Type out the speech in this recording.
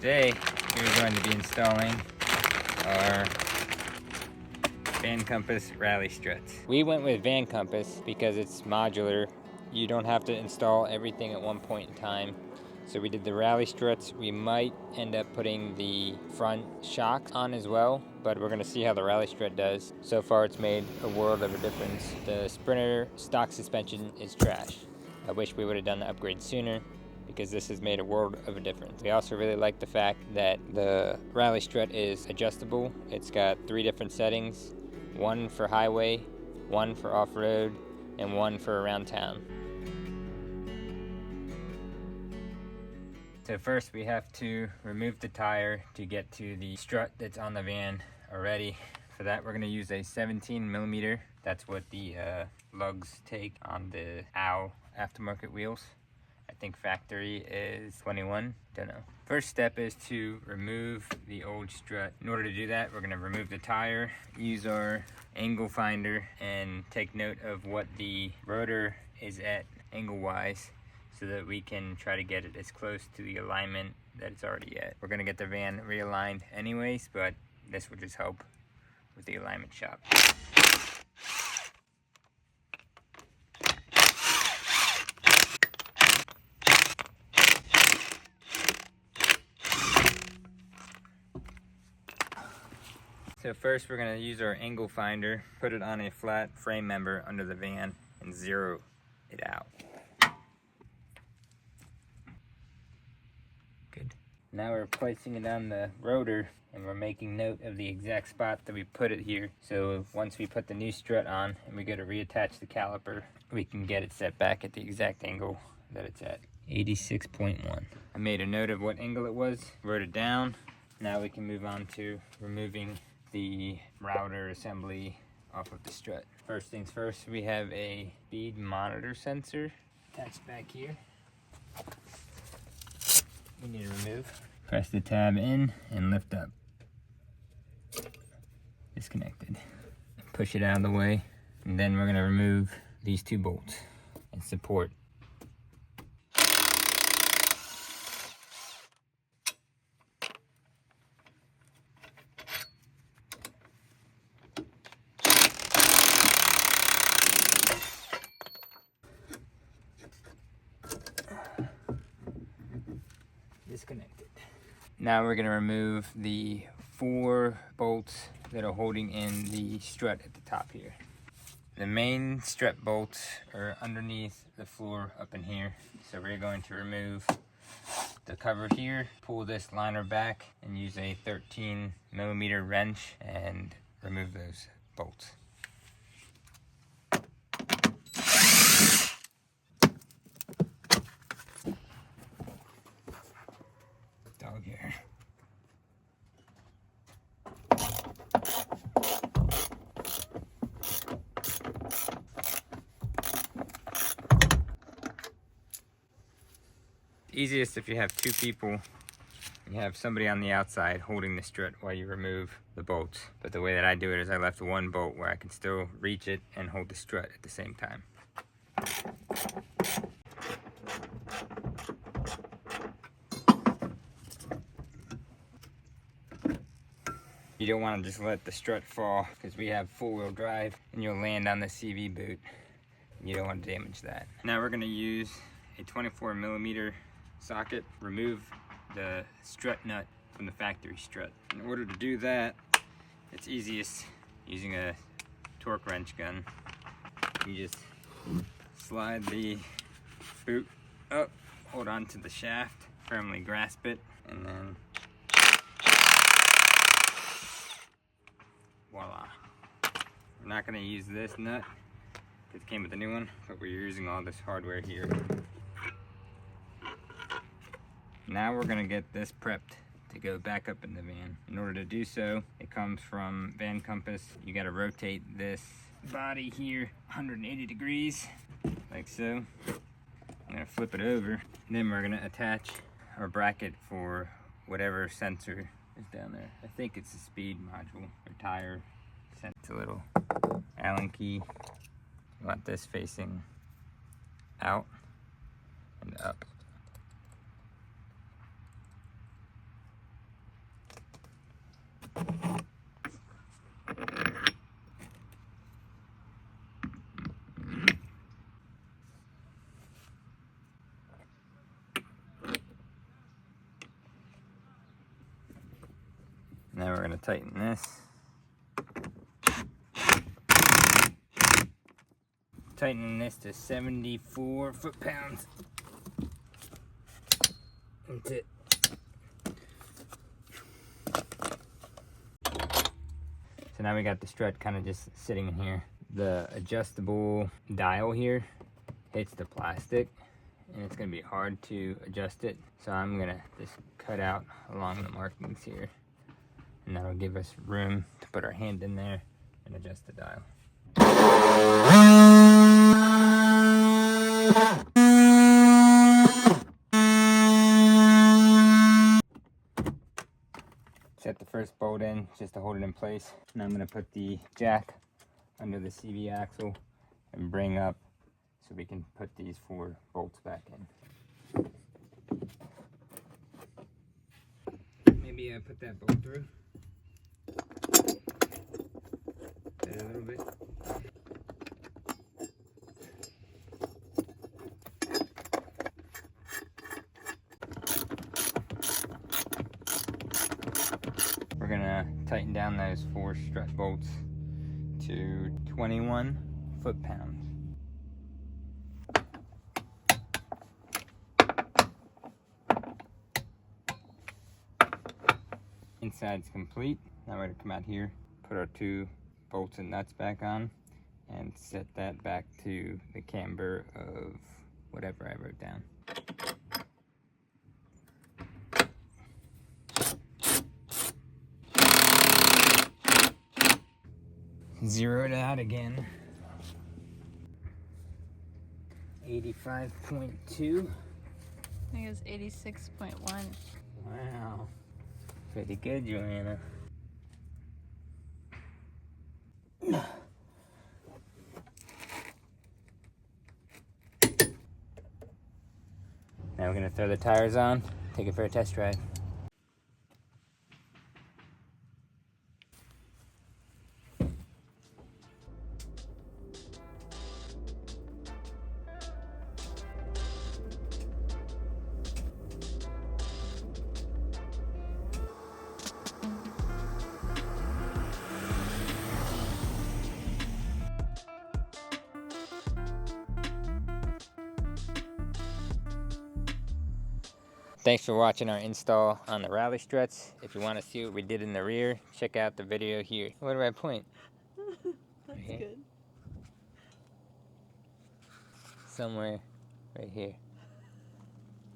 Today, we're going to be installing our Van Compass rally struts. We went with Van Compass because it's modular. You don't have to install everything at one point in time. So we did the rally struts. We might end up putting the front shock on as well, but we're gonna see how the rally strut does. So far it's made a world of a difference. The Sprinter stock suspension is trash. I wish we would have done the upgrade sooner because this has made a world of a difference. We also really like the fact that the rally strut is adjustable. It's got 3 different settings, one for highway, one for off-road, and one for around town. So first we have to remove the tire to get to the strut that's on the van already. For that we're going to use a 17mm. That's what the lugs take on the OW aftermarket wheels. I think factory is 21, don't know. First step is to remove the old strut. In order to do that, we're going to remove the tire, use our angle finder, and take note of what the rotor is at angle-wise, so that we can try to get it as close to the alignment that it's already at. We're gonna get the van realigned anyways, but this will just help with the alignment shop. So first we're gonna use our angle finder, put it on a flat frame member under the van, and zero it out. Now we're placing it on the rotor and we're making note of the exact spot that we put it here. So once we put the new strut on and we go to reattach the caliper, we can get it set back at the exact angle that it's at. 86.1. I made a note of what angle it was, wrote it down. Now we can move on to removing the router assembly off of the strut. First things first, we have a speed monitor sensor attached back here. We need to remove. Press the tab in and lift up. Disconnected. Push it out of the way. And then we're gonna remove these 2 bolts and support. Disconnected. Now we're going to remove the 4 bolts that are holding in the strut at the top here. The main strut bolts are underneath the floor up in here. So we're going to remove the cover here, pull this liner back, and use a 13mm wrench and remove those bolts. Dog hair. Easiest if you have 2 people and you have somebody on the outside holding the strut while you remove the bolts. But the way that I do it is I left 1 bolt where I can still reach it and hold the strut at the same time. You don't want to just let the strut fall because we have 4-wheel drive and you'll land on the CV boot. You don't want to damage that. Now we're going to use a 24mm socket. Remove the strut nut from the factory strut. In order to do that, it's easiest using a torque wrench gun. You just slide the boot up, hold on to the shaft, firmly grasp it, and then voila. We're not going to use this nut because it came with a new one, but we're using all this hardware here. Now we're going to get this prepped to go back up in the van. In order to do so, it comes from Van Compass. You got to rotate this body here 180 degrees, like so. I'm going to flip it over. And then we're going to attach our bracket for whatever sensor is down there. I think it's a speed module or tire. It's a little Allen key. You want this facing out and up. gonna tighten this. Tightening this to 74 foot-pounds. That's it. So now we got the strut kind of just sitting in here. The adjustable dial here hits the plastic and it's gonna be hard to adjust it. So I'm gonna just cut out along the markings here, and that'll give us room to put our hand in there and adjust the dial. Set the first bolt in just to hold it in place. Now I'm gonna put the jack under the CV axle and bring up so we can put these 4 bolts back in. Maybe I put that bolt through. Set it a little bit. We're gonna tighten down those 4 strut bolts to 21 foot-pounds. Inside's complete. Now we're gonna come out here, put our 2 bolts and nuts back on, and set that back to the camber of whatever I wrote down. Zero it out again. 85.2. I think it was 86.1. Wow. Pretty good, Joanna. Now we're gonna throw the tires on, take it for a test drive. Thanks for watching our install on the Rally Struts. If you want to see what we did in the rear, check out the video here. Where do I point? That's Right here. good. Somewhere right here.